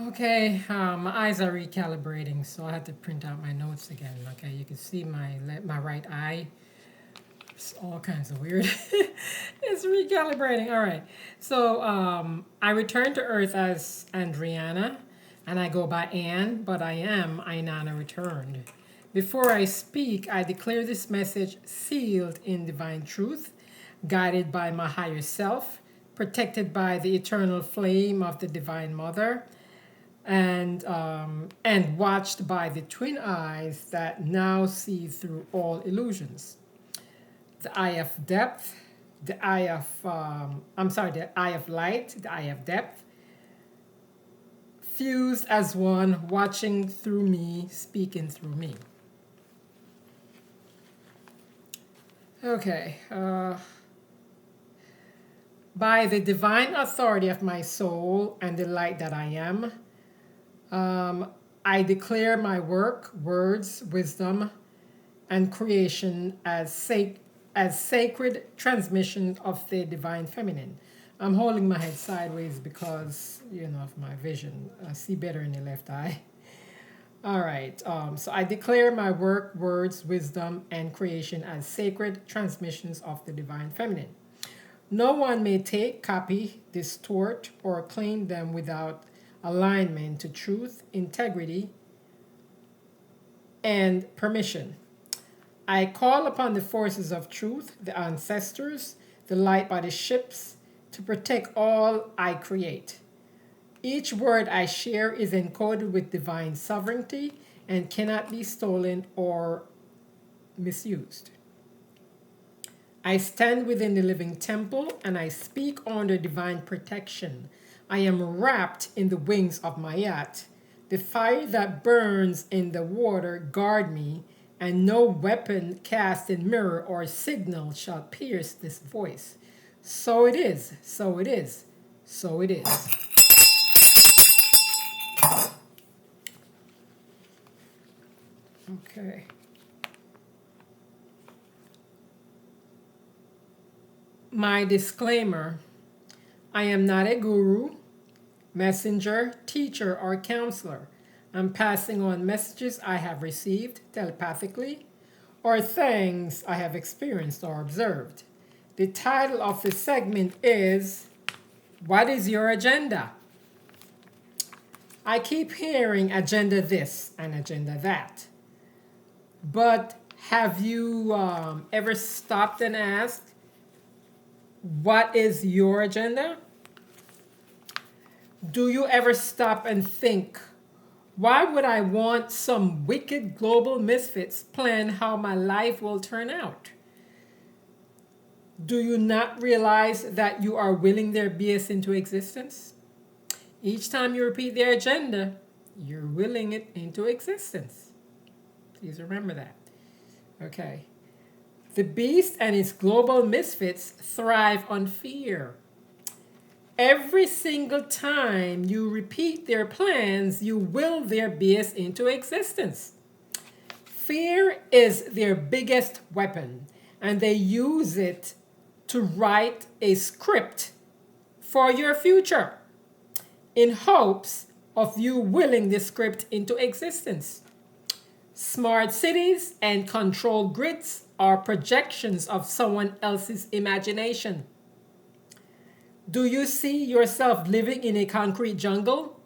Okay, my eyes are recalibrating, so I had to print out my notes again. Okay, you can see my right eye. It's all kinds of weird. It's recalibrating. All right. So I returned to Earth as Andriana, and I go by Anne, but I am Inanna returned. Before I speak, I declare this message sealed in divine truth, guided by my higher self, protected by the eternal flame of the Divine Mother, and watched by the twin eyes that now see through all illusions. The eye of depth, the eye of the eye of light, the eye of depth, fused as one, watching through me, speaking through me. Okay. By the divine authority of my soul and the light that I am, I declare my work, words, wisdom, and creation as sacred transmission of the divine feminine. I'm holding my head sideways because, of my vision. I see better in the left eye. All right. So I declare my work, words, wisdom, and creation as sacred transmissions of the divine feminine. No one may take, copy, distort, or claim them without alignment to truth, integrity, and permission. I call upon the forces of truth, the ancestors, the light body ships, to protect all I create. Each word I share is encoded with divine sovereignty and cannot be stolen or misused. I stand within the living temple and I speak under divine protection. I am wrapped in the wings of my yacht. The fire that burns in the water guard me, and no weapon cast in mirror or signal shall pierce this voice. So it is, so it is, so it is. Okay. My disclaimer: I am not a guru, messenger, teacher, or counselor. I'm passing on messages I have received telepathically or things I have experienced or observed. The title of the segment is, What is Your Agenda? I keep hearing agenda this and agenda that. But have you ever stopped and asked, what is your agenda? Do you ever stop and think, why would I want some wicked global misfits plan how my life will turn out? Do you not realize that you are willing their BS into existence? Each time you repeat their agenda, you're willing it into existence. Please remember that. Okay. The beast and its global misfits thrive on fear. Every single time you repeat their plans, you will their BS into existence. Fear is their biggest weapon, and they use it to write a script for your future in hopes of you willing the script into existence. Smart cities and control grids are projections of someone else's imagination. Do you see yourself living in a concrete jungle?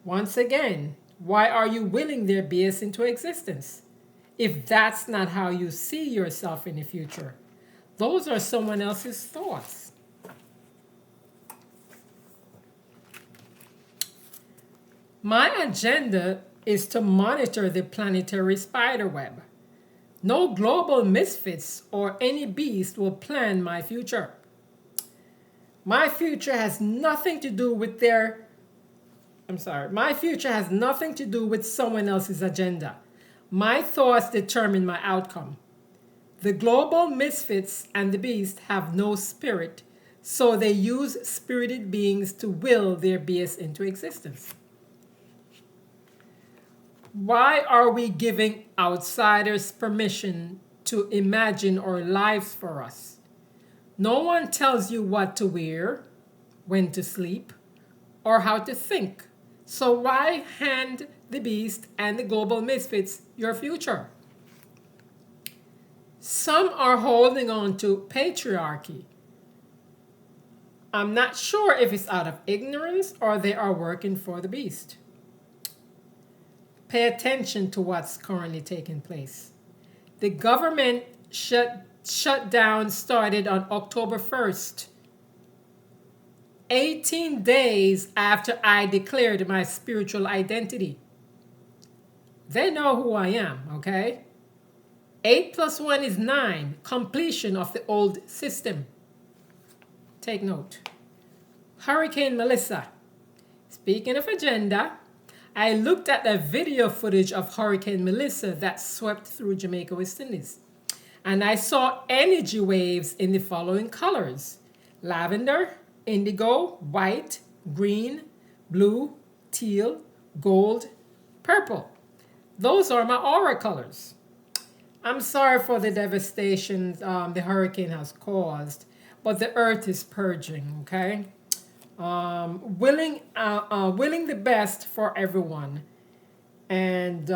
Once again, why are you willing their BS into existence if that's not how you see yourself in the future? Those are someone else's thoughts. My agenda is to monitor the planetary spiderweb. No global misfits or any beast will plan my future. My future has nothing to do with my future has nothing to do with someone else's agenda. My thoughts determine my outcome. The global misfits and the beast have no spirit, so they use spirited beings to will their BS into existence. Why are we giving outsiders permission to imagine our lives for us. No one tells you what to wear, when to sleep, or how to think. So why hand the beast and the global misfits your future? Some are holding on to patriarchy. I'm not sure if it's out of ignorance or they are working for the beast. Pay attention to what's currently taking place. The government shutdown started on October 1st, 18 days after I declared my spiritual identity. They know who I am, okay? 8 plus 1 is 9, completion of the old system. Take note. Hurricane Melissa. Speaking of agenda, I looked at the video footage of Hurricane Melissa that swept through Jamaica, West Indies. And I saw energy waves in the following colors: lavender, indigo, white, green, blue, teal, gold, purple. Those are my aura colors. I'm sorry for the devastation the hurricane has caused, but the earth is purging, okay? Willing the best for everyone. And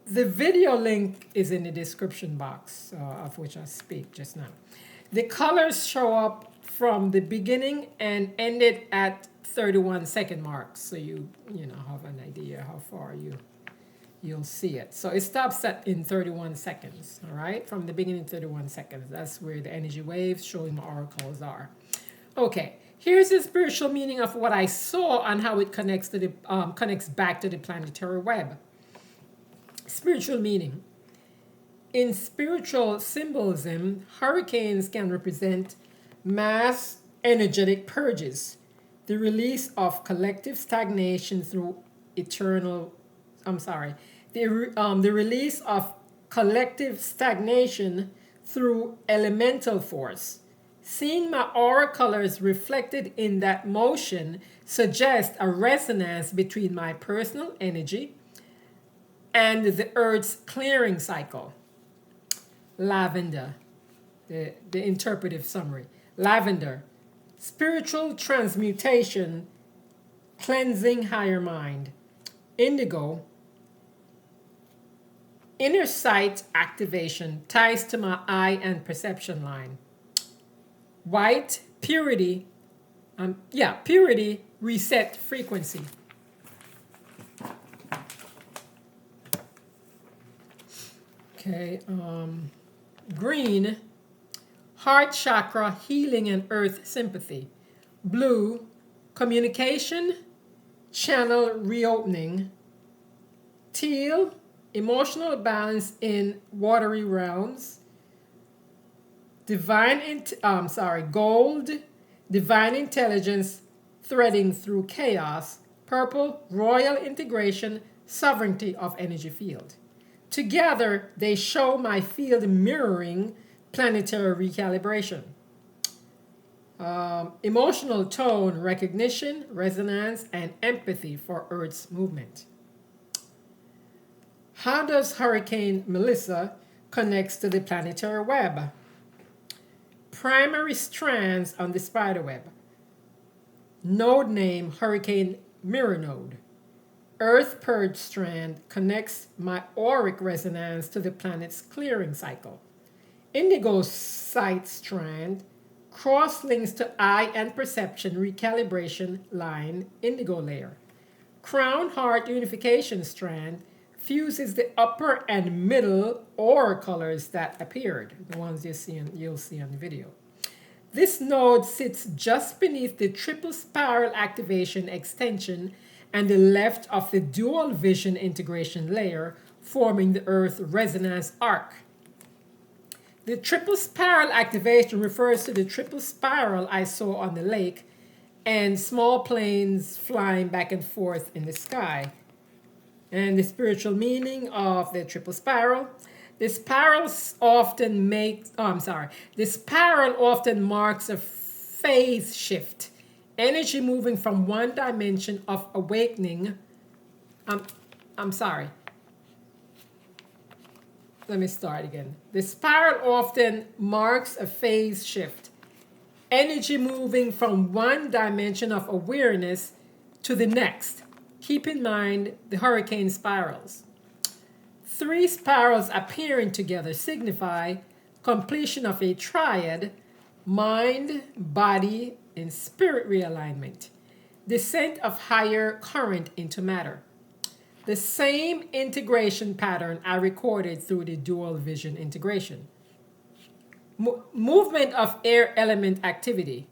the video link is in the description box of which I speak just now. The colors show up from the beginning and ended at 31-second mark, so you have an idea how far you'll see it. So it stops in 31 seconds, all right? From the beginning, 31 seconds. That's where the energy waves showing my oracles are. Okay, here's the spiritual meaning of what I saw and how it connects back to the planetary web. Spiritual meaning. In spiritual symbolism, hurricanes can represent mass energetic purges, the release of collective stagnation through the release of collective stagnation through elemental force. Seeing my aura colors reflected in that motion suggests a resonance between my personal energy and the Earth's clearing cycle. Lavender, the interpretive summary. Lavender, spiritual transmutation, cleansing higher mind. Indigo, inner sight activation, ties to my eye and perception line. White, purity, purity, reset frequency. Okay, green, heart chakra, healing and earth sympathy. Blue, communication, channel reopening. Teal, emotional balance in watery realms. Gold, divine intelligence threading through chaos. Purple, royal integration, sovereignty of energy field. Together, they show my field mirroring planetary recalibration. Emotional tone, recognition, resonance, and empathy for Earth's movement. How does Hurricane Melissa connect to the planetary web? Primary strands on the spider web. Node name, Hurricane Mirror Node. Earth purge strand connects my auric resonance to the planet's clearing cycle. Indigo sight strand cross links to eye and perception recalibration line indigo layer. Crown heart unification strand fuses the upper and middle aura colors that appeared, the ones you'll see on the video. This node sits just beneath the triple spiral activation extension and the left of the dual vision integration layer, forming the Earth resonance arc. The triple spiral activation refers to the triple spiral I saw on the lake and small planes flying back and forth in the sky. And the spiritual meaning of the triple spiral. The spiral often marks a phase shift. Energy moving from one dimension of awakening. let me start again. The spiral often marks a phase shift, energy moving from one dimension of awareness to the next. Keep in mind the hurricane spirals. 3 spirals appearing together signify completion of a triad, mind, body, and spirit realignment, descent of higher current into matter. The same integration pattern I recorded through the dual vision integration. Movement of air element activity.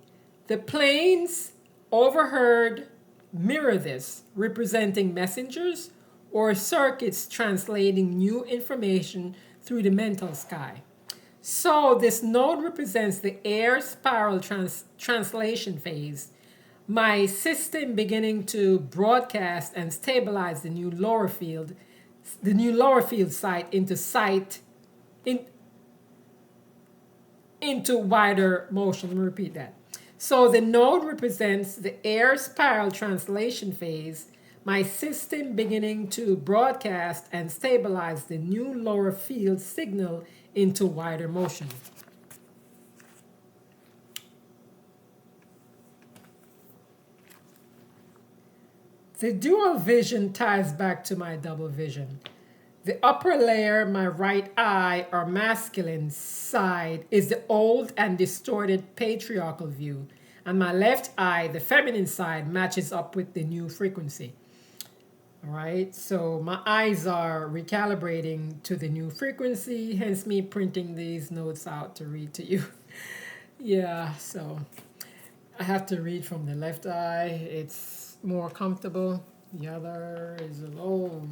The planes overheard mirror this, representing messengers or circuits translating new information through the mental sky. So this node represents the air spiral translation phase, my system beginning to broadcast and stabilize the new lower field site into wider motion. Let me repeat that. So the node represents the air spiral translation phase, my system beginning to broadcast and stabilize the new lower field signal into wider motion. The dual vision ties back to my double vision. The upper layer, my right eye or masculine side, is the old and distorted patriarchal view, and my left eye, the feminine side, matches up with the new frequency. All right, so my eyes are recalibrating to the new frequency, hence me printing these notes out to read to you. Yeah, so I have to read from the left eye. It's more comfortable. The other is a little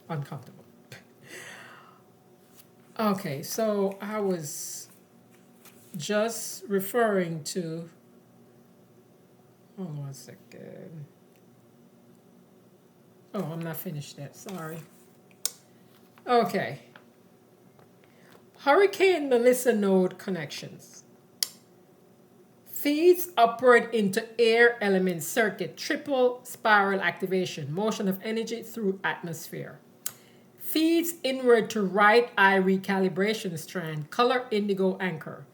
uncomfortable. Okay, so I was just referring to, hold on 1 second. Oh, I'm not finished yet, sorry. Okay. Hurricane Melissa node connections. Feeds upward into air element circuit, triple spiral activation, motion of energy through atmosphere. Feeds inward to right eye recalibration strand, color indigo anchor.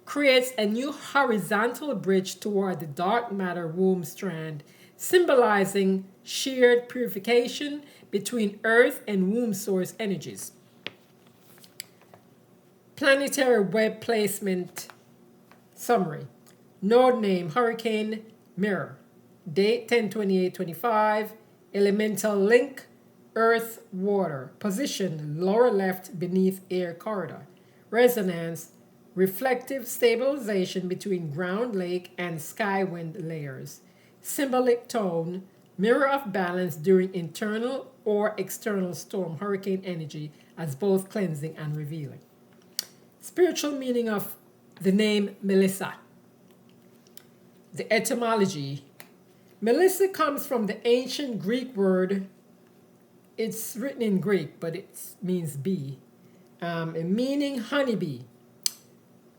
Creates a new horizontal bridge toward the dark matter womb strand, symbolizing shared purification between earth and womb source energies. Planetary web placement summary. Node name Hurricane Mirror. Date 10/28/25. Elemental link Earth Water. Position lower left beneath air corridor. Resonance reflective stabilization between ground lake and sky wind layers. Symbolic tone mirror of balance during internal or external storm hurricane energy as both cleansing and revealing. Spiritual meaning of the name Melissa. The etymology. Melissa comes from the ancient Greek word, it's written in Greek, but it means bee, meaning honeybee.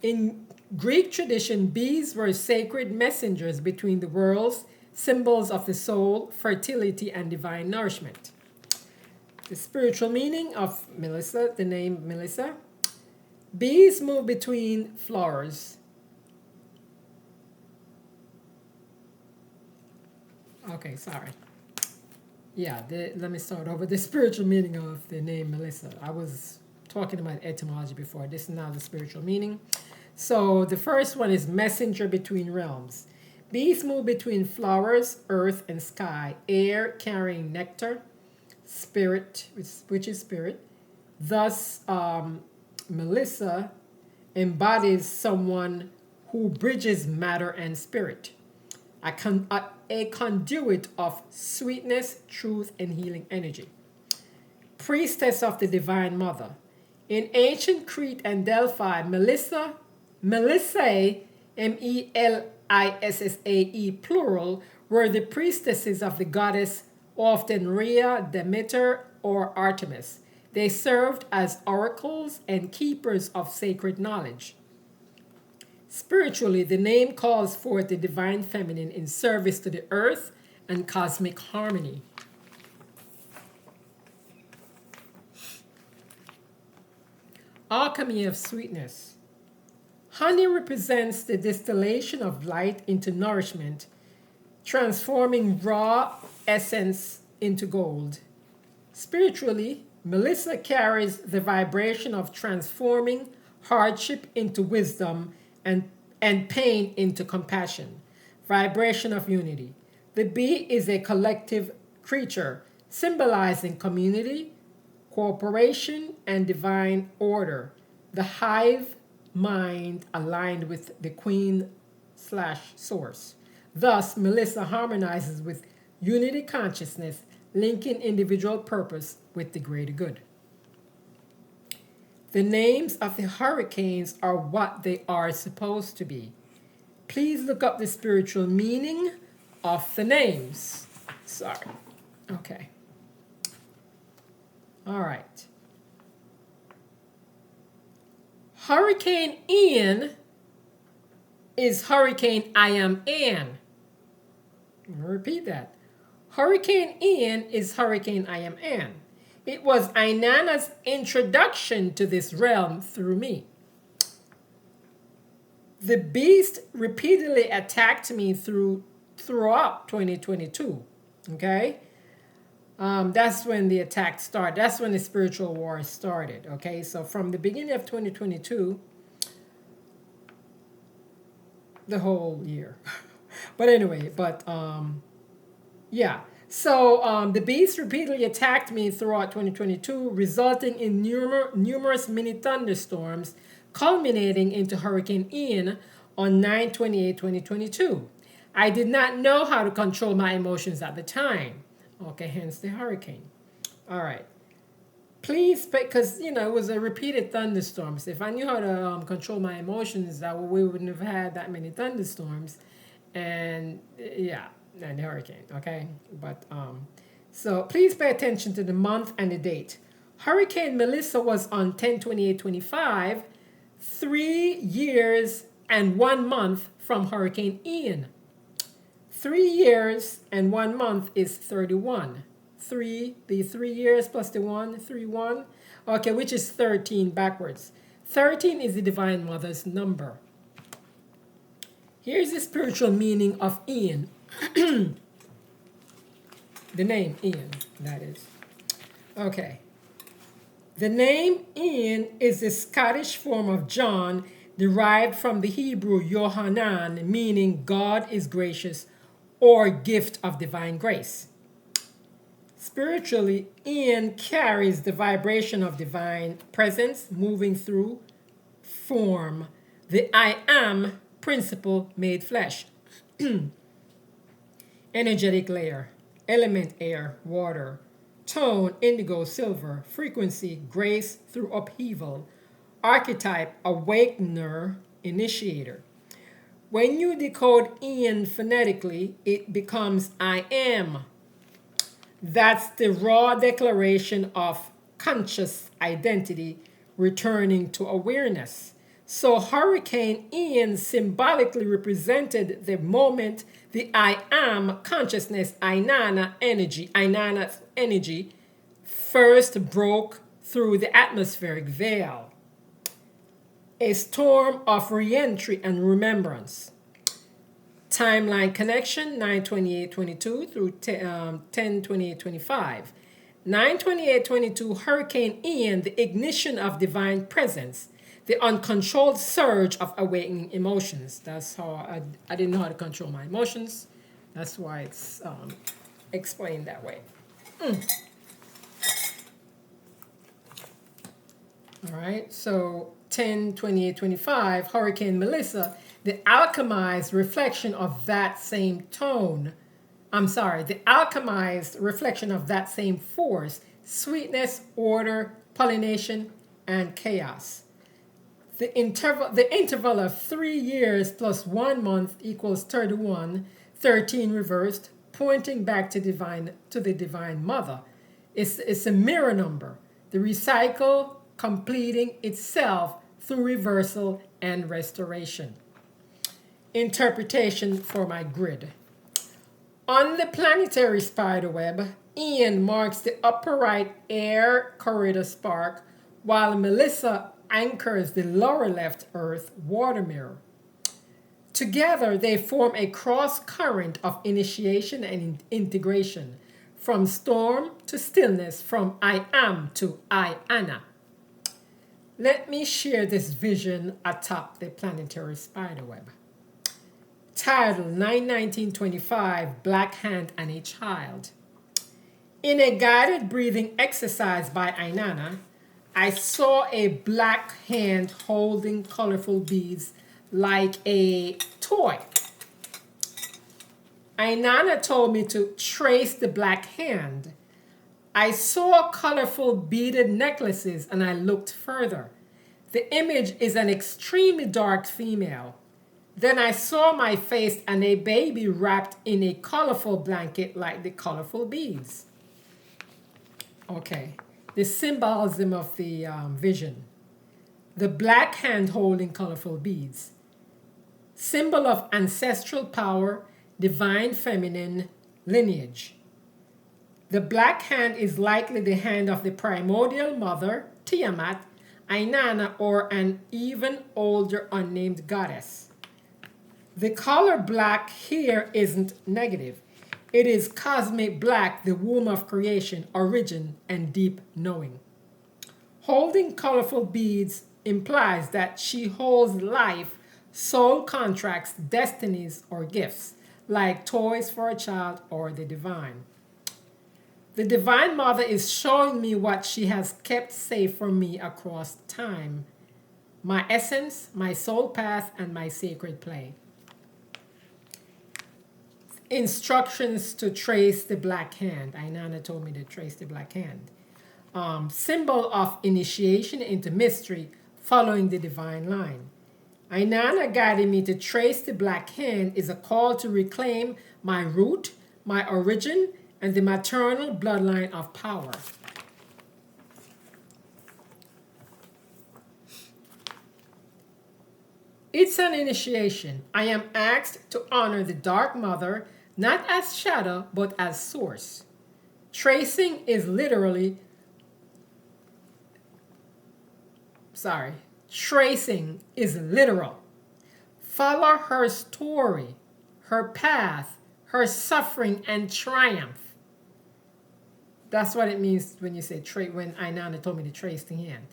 In Greek tradition, bees were sacred messengers between the worlds, symbols of the soul, fertility, and divine nourishment. The spiritual meaning of Melissa, the name Melissa. Bees move between flowers. Okay, sorry. Yeah, let me start over. The spiritual meaning of the name Melissa. I was talking about etymology before. This is now the spiritual meaning. So the first one is messenger between realms. Bees move between flowers, earth, and sky. Air carrying nectar, spirit, which is spirit. Thus, Melissa embodies someone who bridges matter and spirit. A conduit of sweetness, truth, and healing energy. Priestess of the Divine Mother. In ancient Crete and Delphi, Melissae, Melissae plural, were the priestesses of the goddess, often Rhea, Demeter, or Artemis. They served as oracles and keepers of sacred knowledge. Spiritually, the name calls forth the divine feminine in service to the earth and cosmic harmony. Alchemy of sweetness. Honey represents the distillation of light into nourishment, transforming raw essence into gold. Spiritually, Melissa carries the vibration of transforming hardship into wisdom and pain into compassion. Vibration of unity. The bee is a collective creature, symbolizing community, cooperation, and divine order. The hive mind aligned with the queen slash source. Thus, Melissa harmonizes with unity consciousness, linking individual purpose with the greater good. The names of the hurricanes are what they are supposed to be. Please look up the spiritual meaning of the names. Sorry. Okay. All right. Hurricane Ian is Hurricane I am Ann. I'm going to repeat that. Hurricane Ian is Hurricane I am Ann. It was Inanna's introduction to this realm through me. The beast repeatedly attacked me throughout 2022. Okay? That's when the attack started. That's when the spiritual war started. Okay? So from the beginning of 2022, the whole year. But anyway, yeah. So the beast repeatedly attacked me throughout 2022, resulting in numerous mini thunderstorms, culminating into Hurricane Ian on 9/28/2022. I did not know how to control my emotions at the time. Okay, hence the hurricane. All right. Please, because, it was a repeated thunderstorms. If I knew how to control my emotions, we wouldn't have had that many thunderstorms. And, yeah, and the hurricane, okay? But, so please pay attention to the month and the date. Hurricane Melissa was on 10/28/25, 3 years and 1 month from Hurricane Ian. 3 years and 1 month is 31. The 3 years plus the 1, 3, 1. Okay, which is 13 backwards. 13 is the Divine Mother's number. Here's the spiritual meaning of Ian. The name Ian, that is. Okay. The name Ian is the Scottish form of John, derived from the Hebrew Yohanan, meaning God is gracious or gift of divine grace. Spiritually, Ian carries the vibration of divine presence moving through form, the I am principle made flesh. Energetic layer, element air, water, tone, indigo, silver, frequency, grace through upheaval, archetype, awakener, initiator. When you decode Ian phonetically, it becomes I am. That's the raw declaration of conscious identity returning to awareness. So Hurricane Ian symbolically represented the moment the I am consciousness, Inanna's energy, first broke through the atmospheric veil. A storm of re-entry and remembrance. Timeline connection, 9/28/22 through 10/28/25. 9/28/22, Hurricane Ian, the ignition of divine presence, the uncontrolled surge of awakening emotions. That's how I didn't know how to control my emotions. That's why it's explained that way. All right, so 10/28/25, Hurricane Melissa, the alchemized reflection of that same tone. The alchemized reflection of that same force, sweetness, order, pollination, and chaos. The interval of 3 years plus 1 month equals 31, 13 reversed, pointing back to the Divine Mother. It's a mirror number. The recycle completing itself through reversal and restoration. Interpretation for my grid. On the planetary spiderweb, Ian marks the upper right air corridor spark while Melissa anchors the lower left earth water mirror. Together, they form a cross current of initiation and integration, from storm to stillness, from I am to I, Anna. Let me share this vision atop the planetary spiderweb. Title 9/19/25, Black Hand and a Child. In a guided breathing exercise by Inanna, I saw a black hand holding colorful beads like a toy. Inanna told me to trace the black hand. I saw colorful beaded necklaces and I looked further. The image is an extremely dark female. Then I saw my face and a baby wrapped in a colorful blanket like the colorful beads. Okay, the symbolism of the vision. The black hand holding colorful beads. Symbol of ancestral power, divine feminine lineage. The black hand is likely the hand of the primordial mother, Tiamat, Inanna, or an even older unnamed goddess. The color black here isn't negative. It is cosmic black, the womb of creation, origin, and deep knowing. Holding colorful beads implies that she holds life, soul contracts, destinies, or gifts, like toys for a child or the divine. The Divine Mother is showing me what she has kept safe from me across time, my essence, my soul path, and my sacred play. Instructions to trace the black hand. Inanna told me to trace the black hand. Symbol of initiation into mystery, following the divine line. Inanna guiding me to trace the black hand is a call to reclaim my root, my origin, and the maternal bloodline of power. It's an initiation. I am asked to honor the Dark Mother, not as shadow, but as source. Tracing is literally, tracing is literal. Follow her story, her path, her suffering and triumph. That's what it means when you say when Inanna told me to trace the hand.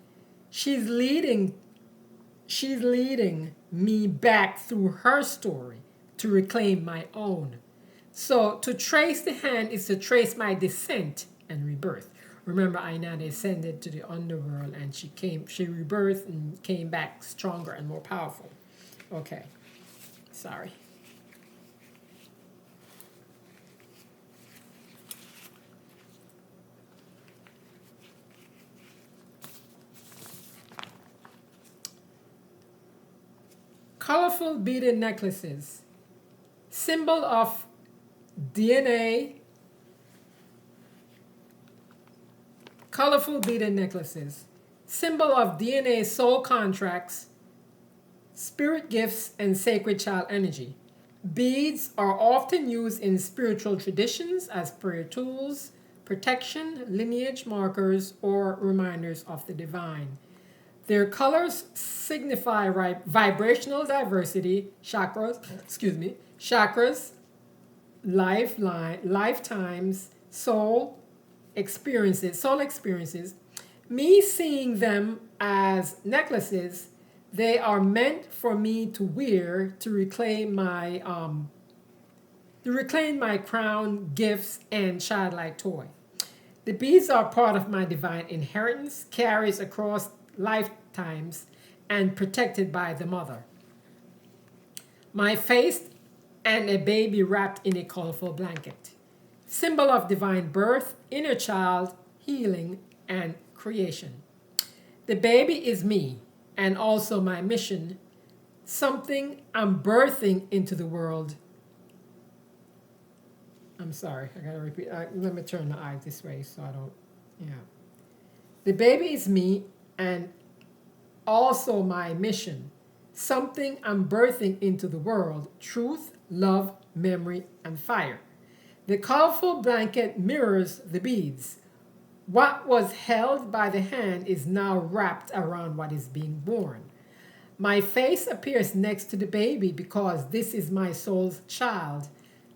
She's leading me back through her story to reclaim my own. So to trace the hand is to trace my descent and rebirth. Remember, Inanna ascended to the underworld and she rebirthed and came back stronger and more powerful. Okay, sorry. Colorful beaded necklaces, symbol of DNA. Colorful beaded necklaces, symbol of DNA soul contracts, spirit gifts, and sacred child energy. Beads are often used in spiritual traditions as prayer tools, protection, lineage markers, or reminders of the divine. Their colors signify vibrational diversity, chakras, lifetimes, soul experiences. Me seeing them as necklaces, they are meant for me to wear to reclaim my crown, gifts, and childlike toy. The beads are part of my divine inheritance, carries across lifetimes, and protected by the mother. My face and a baby wrapped in a colorful blanket. Symbol of divine birth, inner child, healing, and creation. The baby is me, and also my mission, something I'm birthing into the world. I'm sorry, I gotta repeat. Let me turn the eye this way so I don't, The baby is me, and also my mission, something I'm birthing into the world, truth, love, memory, and fire. The colorful blanket mirrors the beads. What was held by the hand is now wrapped around what is being born. My face appears next to the baby because this is my soul's child,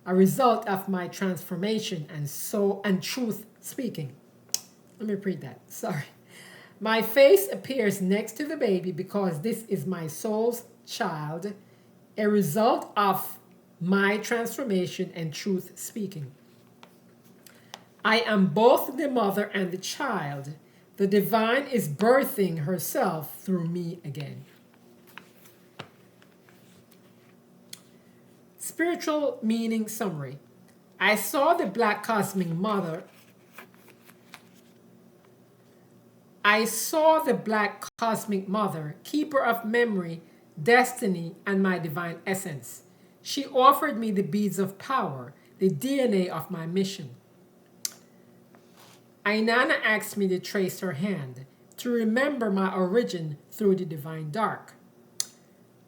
a result of my transformation and truth speaking. Let me repeat that. Sorry. My face appears next to the baby because this is my soul's child, a result of my transformation and truth speaking. I am both the mother and the child. The divine is birthing herself through me again. Spiritual meaning summary. I saw the black cosmic mother. I saw the black cosmic mother, keeper of memory, destiny, and my divine essence. She offered me the beads of power, the DNA of my mission. Inanna asked me to trace her hand, to remember my origin through the divine dark.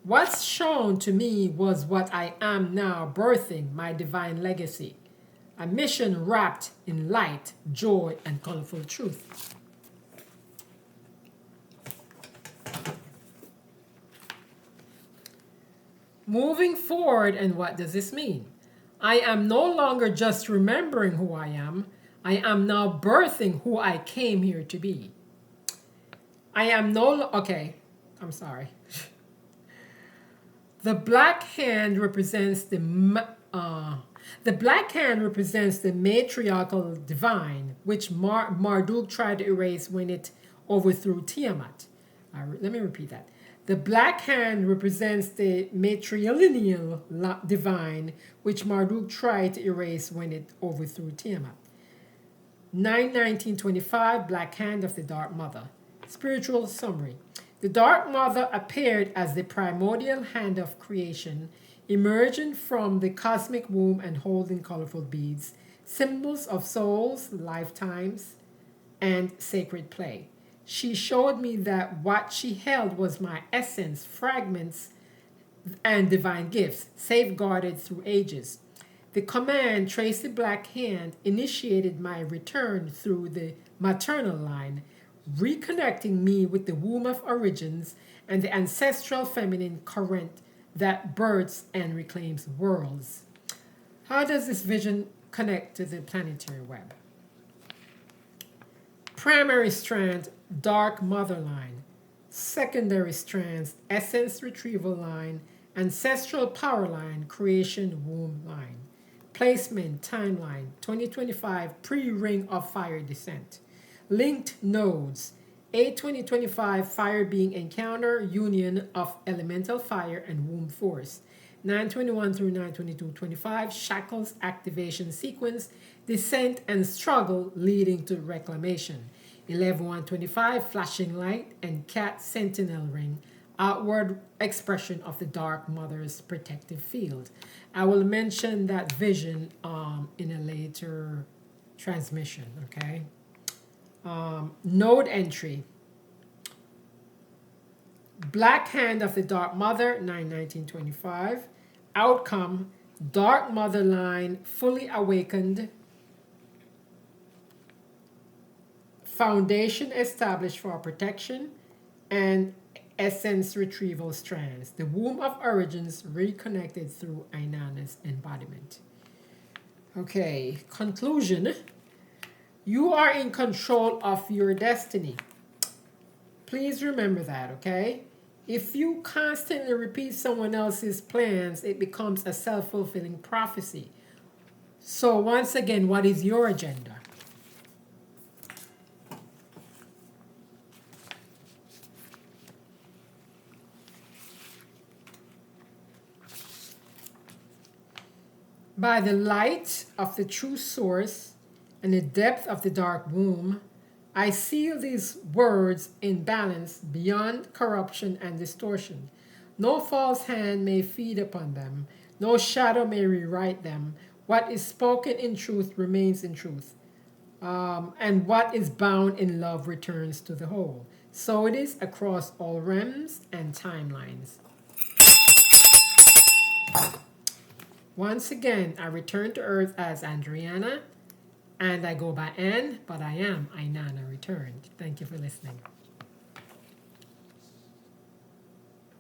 What's shown to me was what I am now birthing, my divine legacy, a mission wrapped in light, joy, and colorful truth. Moving forward, and what does this mean? I am no longer just remembering who I am now birthing who I came here to be. Okay, I'm sorry. The black hand represents the matriarchal divine, which Marduk tried to erase when it overthrew Tiamat. Let me repeat that. The black hand represents the matrilineal divine, which Marduk tried to erase when it overthrew Tiamat. 9/19/25, Black Hand of the Dark Mother. Spiritual summary. The Dark Mother appeared as the primordial hand of creation, emerging from the cosmic womb and holding colorful beads, symbols of souls, lifetimes, and sacred play. She showed me that what she held was my essence, fragments, and divine gifts, safeguarded through ages. The command, Trace the Black Hand, initiated my return through the maternal line, reconnecting me with the womb of origins and the ancestral feminine current that births and reclaims worlds. How does this vision connect to the planetary web? Primary strand, Dark Mother line. Secondary strands, Essence Retrieval line, Ancestral Power line, Creation Womb line. Placement, timeline, 2025 pre-Ring of Fire descent. Linked nodes, 8/2025 Fire Being Encounter, Union of Elemental Fire and Womb Force. 9/21 through 9/22/25 Shackles Activation Sequence, Descent and Struggle leading to Reclamation. 11/1/25 Flashing Light and Cat Sentinel Ring, outward expression of the Dark Mother's protective field. I will mention that vision in a later transmission, okay? Node entry. Black Hand of the Dark Mother, 9/19/25. Outcome, Dark Mother line, fully awakened. Foundation established for protection, and essence retrieval strands. The womb of origins reconnected through Inanna's embodiment. Okay, conclusion. You are in control of your destiny. Please remember that, okay? If you constantly repeat someone else's plans, it becomes a self-fulfilling prophecy. So once again, what is your agenda? By the light of the true source and the depth of the dark womb, I seal these words in balance beyond corruption and distortion. No false hand may feed upon them. No shadow may rewrite them. What is spoken in truth remains in truth. And what is bound in love returns to the whole. So it is across all realms and timelines. Once again, I return to Earth as Andriana, And I go by Ann, but I am Inanna returned. Thank you for listening.